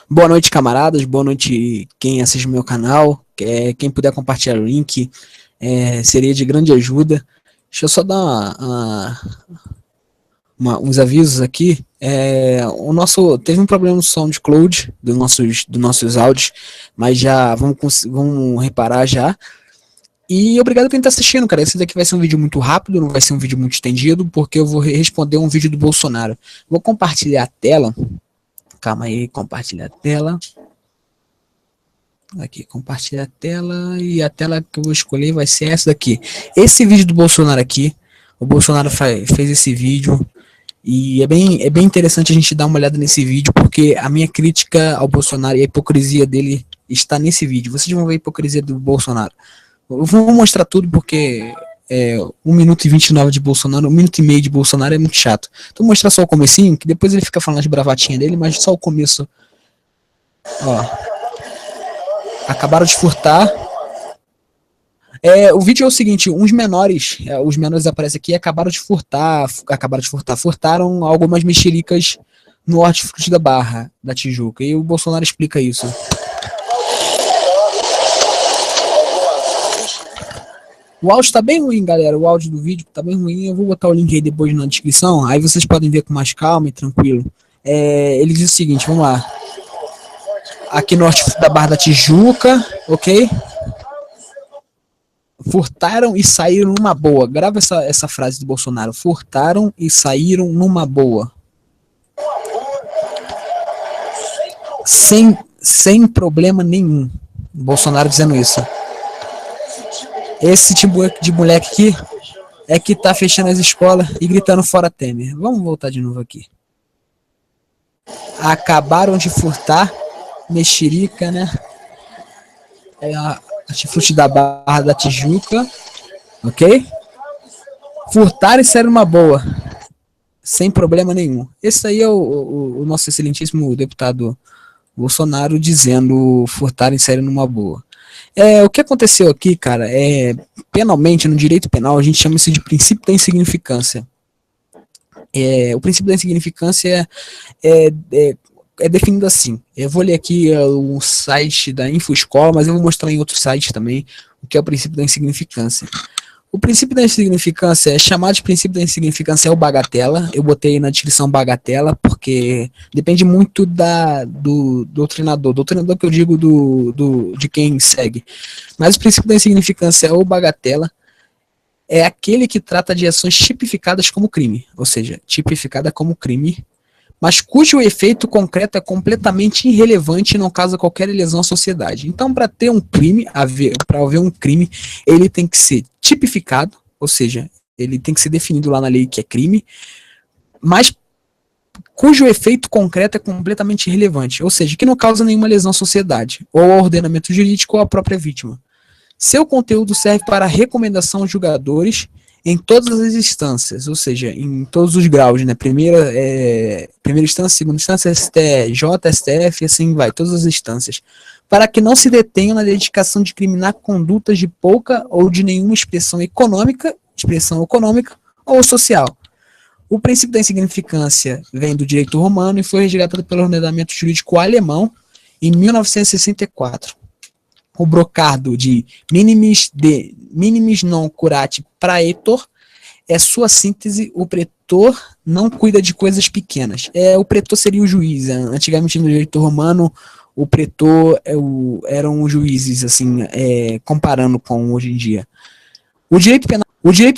Boa noite, camaradas. Boa noite, quem assiste meu canal. Quem puder compartilhar o link seria de grande ajuda. Deixa eu só dar uns avisos aqui. O nosso teve um problema no SoundCloud dos nossos áudios, mas já vamos reparar já. E obrigado por quem está assistindo, cara. Esse daqui vai ser um vídeo muito rápido, não vai ser um vídeo muito estendido, porque eu vou responder um vídeo do Bolsonaro. Vou compartilhar a tela. Calma aí, compartilhar a tela. Aqui, compartilhar a tela. E a tela que eu vou escolher vai ser essa daqui. Esse vídeo do Bolsonaro aqui. O Bolsonaro fez esse vídeo. E é bem interessante a gente dar uma olhada nesse vídeo, porque a minha crítica ao Bolsonaro e a hipocrisia dele está nesse vídeo. Vocês vão ver a hipocrisia do Bolsonaro. Eu vou mostrar tudo porque 1 minuto e 29 de Bolsonaro, 1 minuto e meio de Bolsonaro é muito chato. Então vou mostrar só o comecinho, que depois ele fica falando de bravatinha dele, mas só o começo. Ó. Acabaram de furtar. O vídeo é o seguinte, os menores aparecem aqui, furtaram algumas mexericas no hortifruti da Barra da Tijuca. E o Bolsonaro explica isso. O áudio tá bem ruim, galera. O áudio do vídeo tá bem ruim. Eu vou botar o link aí depois na descrição. Aí vocês podem ver com mais calma e tranquilo. Ele diz o seguinte, vamos lá. Aqui no norte da Barra da Tijuca, ok? Furtaram e saíram numa boa. Grava essa frase do Bolsonaro. Furtaram e saíram numa boa. Sem problema nenhum. Bolsonaro dizendo isso. Esse tipo de moleque aqui é que tá fechando as escolas e gritando fora Temer. Vamos voltar de novo aqui. Acabaram de furtar mexerica, né? A hortifruti da Barra da Tijuca, ok? Furtaram e saíram numa boa. Sem problema nenhum. Esse aí é o nosso excelentíssimo deputado Bolsonaro dizendo furtaram e saíram numa boa. O que aconteceu aqui, cara, penalmente, no direito penal, a gente chama isso de princípio da insignificância. O princípio da insignificância é definido assim. Eu vou ler aqui um site da InfoEscola, mas eu vou mostrar em outros sites também o que é o princípio da insignificância. O princípio da insignificância chamado de princípio da insignificância é o bagatela. Eu botei na descrição bagatela, porque depende muito do doutrinador. Doutrinador que eu digo de quem segue. Mas o princípio da insignificância é o bagatela. É aquele que trata de ações tipificadas como crime. Ou seja, tipificada como crime, mas cujo efeito concreto é completamente irrelevante e não causa qualquer lesão à sociedade. Então, para ter um crime, para haver um crime, ele tem que ser tipificado, ou seja, ele tem que ser definido lá na lei que é crime, mas cujo efeito concreto é completamente irrelevante, ou seja, que não causa nenhuma lesão à sociedade, ou ao ordenamento jurídico ou à própria vítima. Seu conteúdo serve para recomendação aos julgadores em todas as instâncias, ou seja, em todos os graus, né? Primeira instância, segunda instância, STJ, STF, assim vai, todas as instâncias, para que não se detenham na dedicação de criminar condutas de pouca ou de nenhuma expressão econômica ou social. O princípio da insignificância vem do direito romano e foi resgatado pelo ordenamento jurídico alemão em 1964. O brocardo de minimis non curate praetor é sua síntese. O pretor não cuida de coisas pequenas. O pretor seria o juiz. Antigamente no direito romano o pretor eram os juízes, assim, comparando com hoje em dia. O direito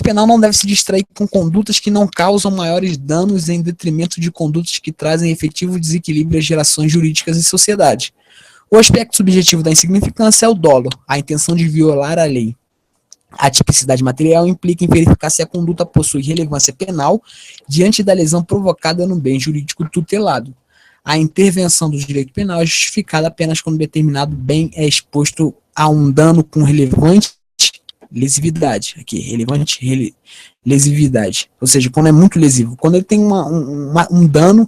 penal não deve se distrair com condutas que não causam maiores danos em detrimento de condutas que trazem efetivo desequilíbrio às relações jurídicas e sociedade. O aspecto subjetivo da insignificância é o dolo, a intenção de violar a lei. A tipicidade material implica em verificar se a conduta possui relevância penal diante da lesão provocada no bem jurídico tutelado. A intervenção do direito penal é justificada apenas quando determinado bem é exposto a um dano com relevante lesividade. Aqui, relevante lesividade. Ou seja, quando é muito lesivo. Quando ele tem um dano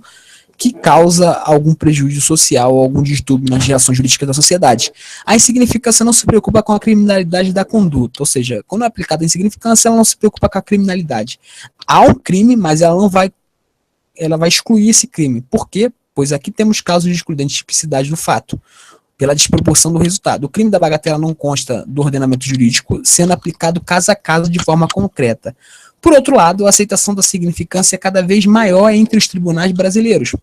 que causa algum prejuízo social ou algum distúrbio nas relações jurídicas da sociedade. A insignificância não se preocupa com a criminalidade da conduta, ou seja, quando é aplicada a insignificância, ela não se preocupa com a criminalidade. Há um crime, mas ela vai excluir esse crime. Por quê? pois aqui temos casos de excludente tipicidade do fato, pela desproporção do resultado. O crime da bagatela não consta do ordenamento jurídico, sendo aplicado caso a caso de forma concreta. Por outro lado, a aceitação da significância é cada vez maior entre os tribunais brasileiros,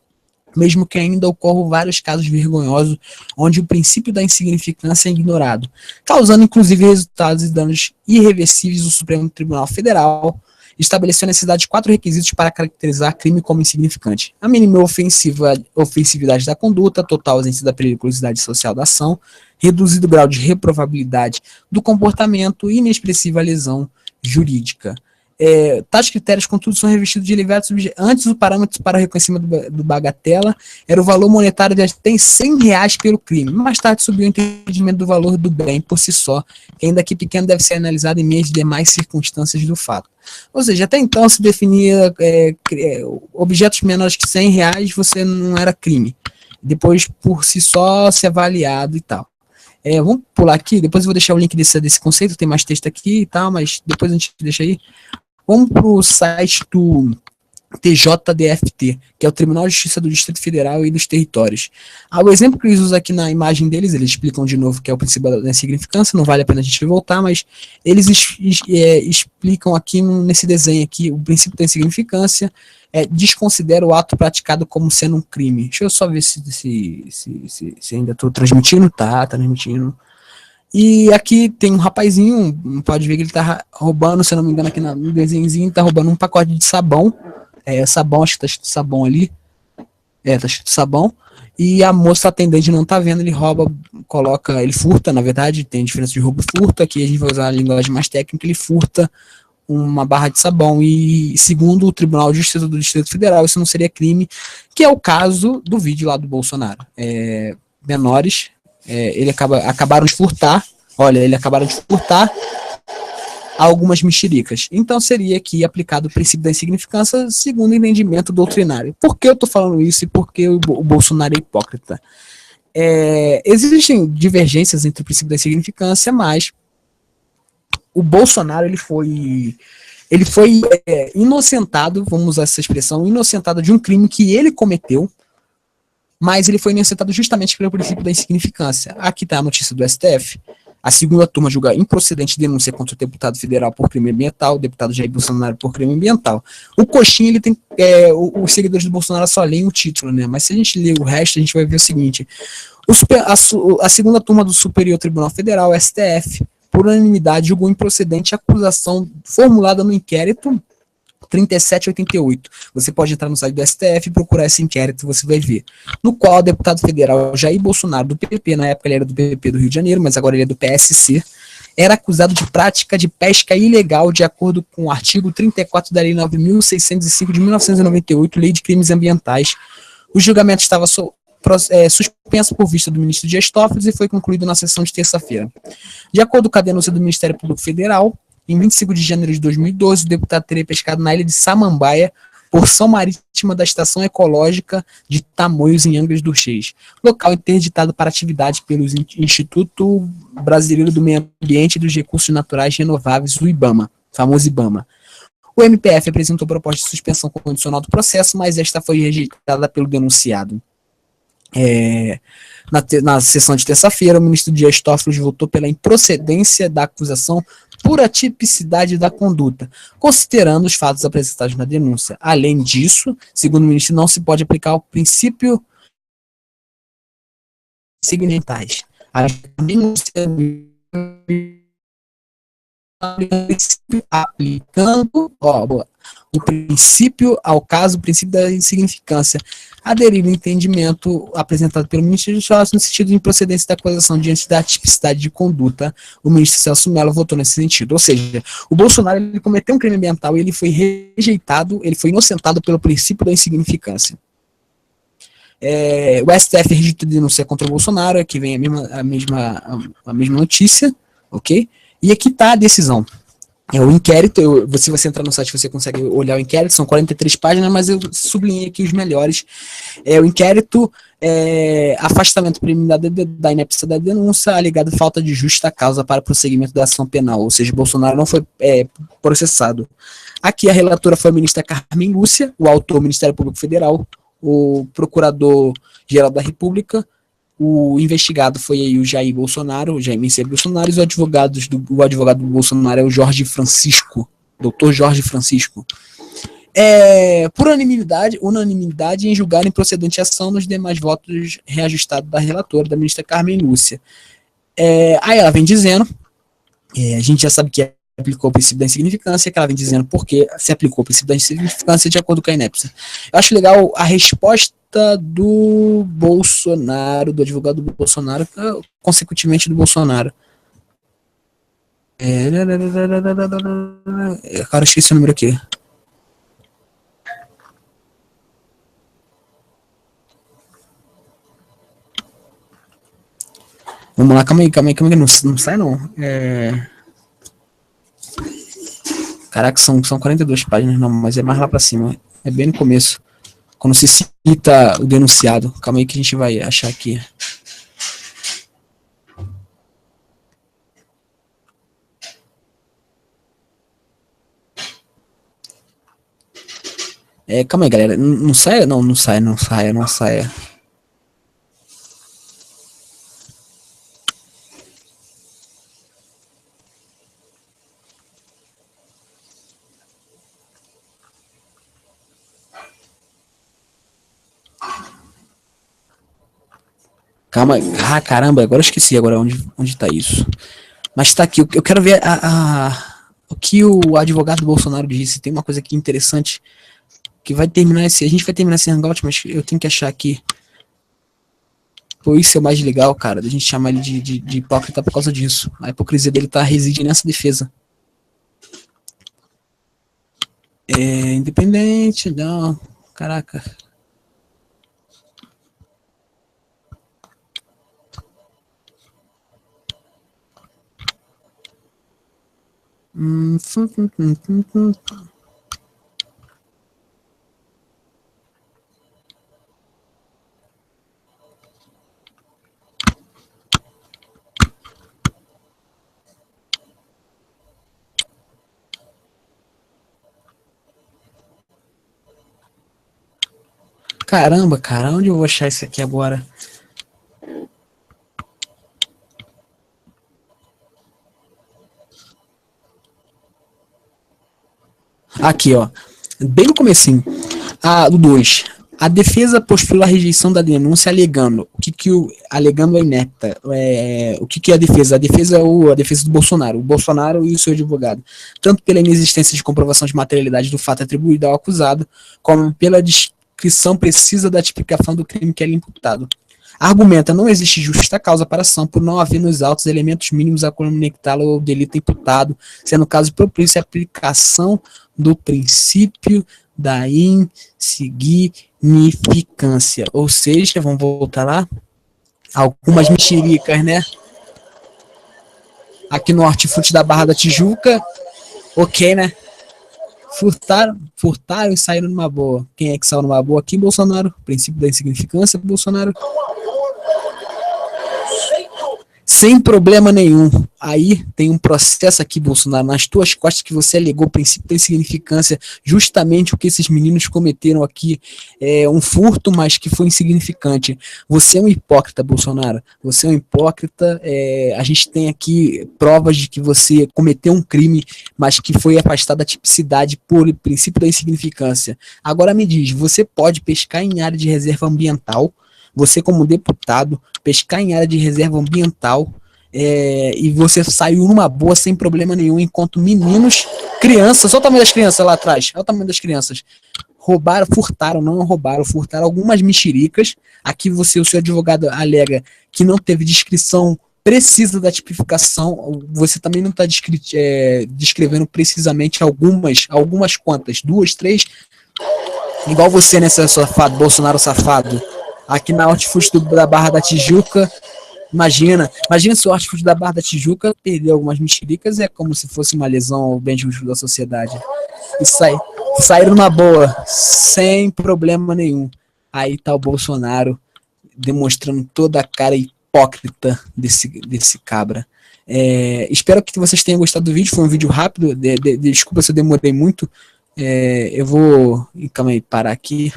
mesmo que ainda ocorram vários casos vergonhosos onde o princípio da insignificância é ignorado, causando inclusive resultados e danos irreversíveis. O Supremo Tribunal Federal estabeleceu a necessidade de 4 requisitos para caracterizar crime como insignificante: a mínima ofensividade da conduta, total ausência da periculosidade social da ação, reduzido grau de reprovabilidade do comportamento e inexpressiva lesão jurídica. Tais critérios, contudo, são revestidos de elevados antes. O parâmetro para o reconhecimento do bagatela era o valor monetário de até R$100 pelo crime. Mais tarde subiu o entendimento do valor do bem por si só, que ainda que pequeno deve ser analisado em meio às demais circunstâncias do fato. Ou seja, até então se definia objetos menores que R$100, você não era crime. Depois, por si só, se avaliado e tal. Vamos pular aqui, depois eu vou deixar o link desse conceito, tem mais texto aqui e tal, mas depois a gente deixa aí. Vamos para o site do TJDFT, que é o Tribunal de Justiça do Distrito Federal e dos Territórios. O exemplo que eles usam aqui na imagem deles, eles explicam de novo que é o princípio da insignificância, não vale a pena a gente voltar, mas eles explicam aqui nesse desenho aqui, o princípio da insignificância desconsidera o ato praticado como sendo um crime. Deixa eu só ver se ainda estou transmitindo. Tá transmitindo. E aqui tem um rapazinho, pode ver que ele tá roubando, se eu não me engano, aqui no desenhozinho, tá roubando um pacote de sabão. Sabão, acho que tá escrito sabão ali. Tá escrito sabão. E a moça atendente não tá vendo, ele rouba, ele furta, na verdade, tem diferença de roubo e furto. Aqui a gente vai usar a linguagem mais técnica, ele furta uma barra de sabão. E segundo o Tribunal de Justiça do Distrito Federal, isso não seria crime, que é o caso do vídeo lá do Bolsonaro. Menores. Acabaram de furtar, algumas mexericas. Então seria aqui aplicado o princípio da insignificância segundo o entendimento doutrinário. Por que eu estou falando isso e por que o Bolsonaro é hipócrita? Existem divergências entre o princípio da insignificância, mas o Bolsonaro ele foi inocentado, vamos usar essa expressão, inocentado de um crime que ele cometeu, mas ele foi inocentado justamente pelo princípio da insignificância. Aqui está a notícia do STF. A segunda turma julga improcedente denúncia contra o deputado federal por crime ambiental, o deputado Jair Bolsonaro por crime ambiental. O coxinha, ele tem, os seguidores do Bolsonaro só leem o título, né? Mas se a gente ler o resto, a gente vai ver o seguinte: a segunda turma do Superior Tribunal Federal, STF, por unanimidade, julgou improcedente a acusação formulada no inquérito 3788. Você pode entrar no site do STF e procurar esse inquérito, você vai ver. No qual o deputado federal Jair Bolsonaro, do PP, na época ele era do PP do Rio de Janeiro, mas agora ele é do PSC, era acusado de prática de pesca ilegal de acordo com o artigo 34 da Lei 9.605 de 1998, Lei de Crimes Ambientais. O julgamento estava suspenso por vista do ministro Dias Toffoli e foi concluído na sessão de terça-feira. De acordo com a denúncia do Ministério Público Federal, em 25 de janeiro de 2012, o deputado teria pescado na ilha de Samambaia, porção marítima da Estação Ecológica de Tamoios, em Angra dos Reis, local interditado para atividade pelo Instituto Brasileiro do Meio Ambiente e dos Recursos Naturais Renováveis, o IBAMA, famoso IBAMA. O MPF apresentou proposta de suspensão condicional do processo, mas esta foi rejeitada pelo denunciado. Na sessão de terça-feira, o ministro Dias Toffoli votou pela improcedência da acusação por atipicidade da conduta, considerando os fatos apresentados na denúncia. Além disso, segundo o ministro, não se pode aplicar o princípio segmentais. A denúncia aplicando o princípio ao caso, o princípio da insignificância, aderir ao entendimento apresentado pelo ministro de Justiça no sentido de improcedência da acusação diante da tipicidade de conduta. O ministro Celso Mello votou nesse sentido. Ou seja, o Bolsonaro ele cometeu um crime ambiental e ele foi rejeitado, ele foi inocentado pelo princípio da insignificância. O STF rejeitou a denúncia contra o Bolsonaro, aqui vem a mesma notícia, ok? E aqui está a decisão. O inquérito, se você entrar no site você consegue olhar o inquérito, são 43 páginas, mas eu sublinhei aqui os melhores. O inquérito, afastamento preliminar da ineptência da denúncia, alegado falta de justa causa para prosseguimento da ação penal, ou seja, Bolsonaro não foi processado. Aqui a relatora foi a ministra Carmen Lúcia, o autor, o Ministério Público Federal, o Procurador-Geral da República, o investigado foi aí o Jair Bolsonaro, o Jair Messias Bolsonaro, e o advogado do Bolsonaro é o Jorge Francisco, doutor Jorge Francisco. Por unanimidade em julgar improcedente a ação nos demais votos reajustados da relatora, da ministra Carmen Lúcia. Aí ela vem dizendo, a gente já sabe que aplicou o princípio da insignificância, que ela vem dizendo porque se aplicou o princípio da insignificância de acordo com a inépcia. Eu acho legal a resposta do Bolsonaro, do advogado do Bolsonaro, consecutivamente do Bolsonaro. Cara, eu esqueci o número aqui. Vamos lá, calma aí, não sai não. Caraca, são 42 páginas, não, mas é mais lá pra cima. É bem no começo. Quando se cita o denunciado. Calma aí que a gente vai achar aqui. Calma aí, galera. Não saia? Não saia. Calma, caramba, agora eu esqueci onde tá isso. Mas tá aqui, eu quero ver o que o advogado do Bolsonaro disse. Tem uma coisa aqui interessante que vai terminar a gente vai terminar esse hangout, mas eu tenho que achar aqui. Pô, isso é o mais legal, cara, da gente chamar ele de hipócrita por causa disso. A hipocrisia dele reside nessa defesa. Independente, não, caraca. Caramba, cara, onde eu vou achar isso aqui agora? Aqui, ó. Bem no comecinho. Do 2. A defesa postula a rejeição da denúncia alegando. Alegando a inepta. O que é a defesa? A defesa é a defesa do Bolsonaro. O Bolsonaro e o seu advogado. Tanto pela inexistência de comprovação de materialidade do fato atribuído ao acusado, como pela descrição precisa da tipificação do crime que é imputado. Argumenta, não existe justa causa para a ação por não haver nos autos elementos mínimos a conectá-lo ao delito imputado, sendo o caso propício a aplicação do princípio da insignificância. Ou seja, vamos voltar lá, algumas mexericas, né? Aqui no hortifruti da Barra da Tijuca, ok, né? Furtaram e saíram numa boa. Quem é que saiu numa boa aqui? Bolsonaro. Princípio da insignificância, Bolsonaro. Sem problema nenhum. Aí tem um processo aqui, Bolsonaro, nas tuas costas que você alegou o princípio da insignificância, justamente o que esses meninos cometeram aqui, um furto, mas que foi insignificante. Você é um hipócrita, Bolsonaro. Você é um hipócrita. A gente tem aqui provas de que você cometeu um crime, mas que foi afastado da tipicidade por princípio da insignificância. Agora me diz, você pode pescar em área de reserva ambiental? Você, como deputado, pescar em área de reserva ambiental e você saiu numa boa sem problema nenhum, enquanto meninos, crianças, olha o tamanho das crianças lá atrás, olha o tamanho das crianças, furtaram algumas mexericas. Aqui o seu advogado alega que não teve descrição precisa da tipificação, você também não está descrevendo precisamente algumas quantas, 2, 3, igual você, né, seu safado, Bolsonaro safado. Aqui na hortifruti da Barra da Tijuca, imagina se o hortifruti da Barra da Tijuca perder algumas mexericas, é como se fosse uma lesão ao bem justo da sociedade. E saíram numa boa, sem problema nenhum. Aí tá o Bolsonaro demonstrando toda a cara hipócrita desse cabra. Espero que vocês tenham gostado do vídeo, foi um vídeo rápido, desculpa se eu demorei muito. Eu vou, calma aí, parar aqui.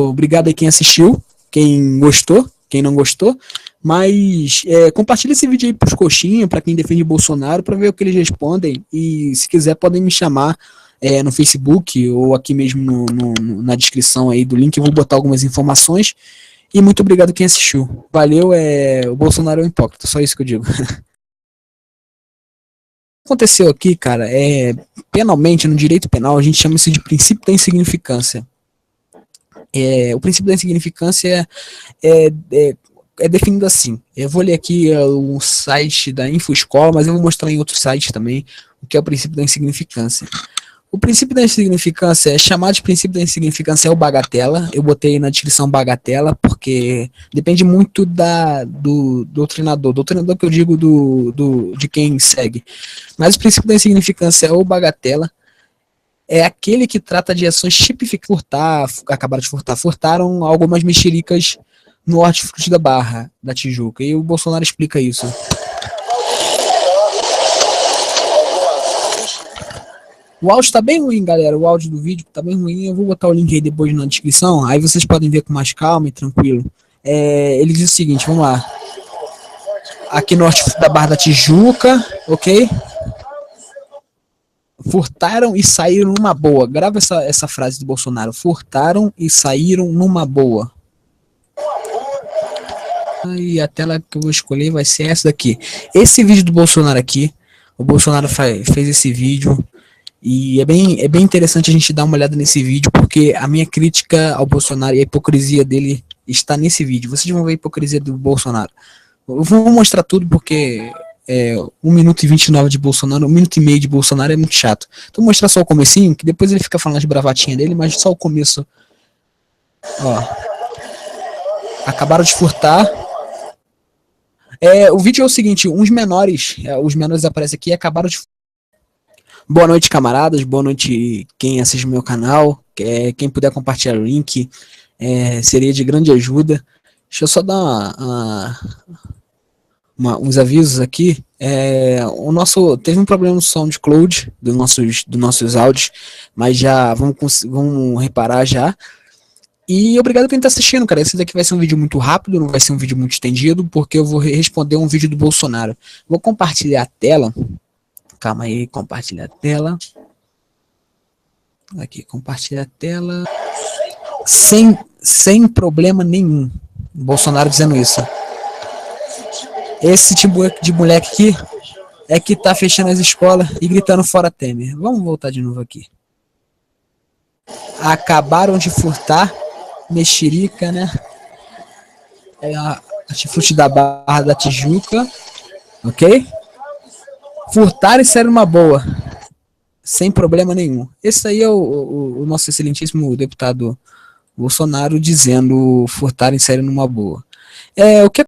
Obrigado aí quem assistiu, quem gostou, quem não gostou. Mas compartilha esse vídeo aí pros coxinhos, para quem defende Bolsonaro, para ver o que eles respondem. E se quiser, podem me chamar no Facebook ou aqui mesmo na descrição aí do link. Eu vou botar algumas informações. E muito obrigado quem assistiu. Valeu, o Bolsonaro é um hipócrita, só isso que eu digo. O que aconteceu aqui, cara, penalmente, no direito penal, a gente chama isso de princípio da insignificância. O princípio da insignificância é, é, é definido assim. Eu vou ler aqui o site da InfoEscola, mas eu vou mostrar em outros sites também o que é o princípio da insignificância. O princípio da insignificância é chamado de princípio da insignificância, é o bagatela. Eu botei na descrição bagatela, porque depende muito do treinador. Do treinador que eu digo de quem segue. Mas o princípio da insignificância é o bagatela. É aquele que trata de ações tipificadas. Acabaram de furtar. Furtaram algumas mexericas no Hortifruti da Barra, da Tijuca. E o Bolsonaro explica isso. O áudio tá bem ruim, galera. O áudio do vídeo tá bem ruim. Eu vou botar o link aí depois na descrição. Aí vocês podem ver com mais calma e tranquilo. Ele diz o seguinte, vamos lá. Aqui no Hortifruti da Barra da Tijuca, ok? Furtaram e saíram numa boa. Grava essa frase do Bolsonaro. Furtaram e saíram numa boa. E a tela que eu vou escolher vai ser essa daqui. Esse vídeo do Bolsonaro aqui. O Bolsonaro fez esse vídeo. E é bem interessante a gente dar uma olhada nesse vídeo, porque a minha crítica ao Bolsonaro e a hipocrisia dele está nesse vídeo. Vocês vão ver a hipocrisia do Bolsonaro. Eu vou mostrar tudo porque 1 minuto e 29 de Bolsonaro, 1 minuto e meio de Bolsonaro é muito chato. Então vou mostrar só o comecinho, que depois ele fica falando de bravatinha dele, mas só o começo. Ó. Acabaram de furtar. O vídeo é o seguinte, os menores aparecem aqui e acabaram de. Boa noite, camaradas. Boa noite, quem assiste meu canal. Quem puder compartilhar o link seria de grande ajuda. Deixa eu só dar uns avisos aqui. Teve um problema no SoundCloud dos nossos áudios, mas já vamos reparar já. E obrigado quem está assistindo, cara. Esse daqui vai ser um vídeo muito rápido, não vai ser um vídeo muito estendido, porque eu vou responder um vídeo do Bolsonaro. Vou compartilhar a tela. Calma aí, compartilhar a tela. Aqui, compartilhar a tela. Sem problema nenhum. Bolsonaro dizendo isso. Esse tipo de moleque aqui é que tá fechando as escolas e gritando fora Temer. Vamos voltar de novo aqui. Acabaram de furtar mexerica, né? A Hortifruti da Barra da Tijuca. Ok? Furtaram e saíram numa boa. Sem problema nenhum. Esse aí é o nosso excelentíssimo deputado Bolsonaro dizendo furtar e saíram numa boa. O que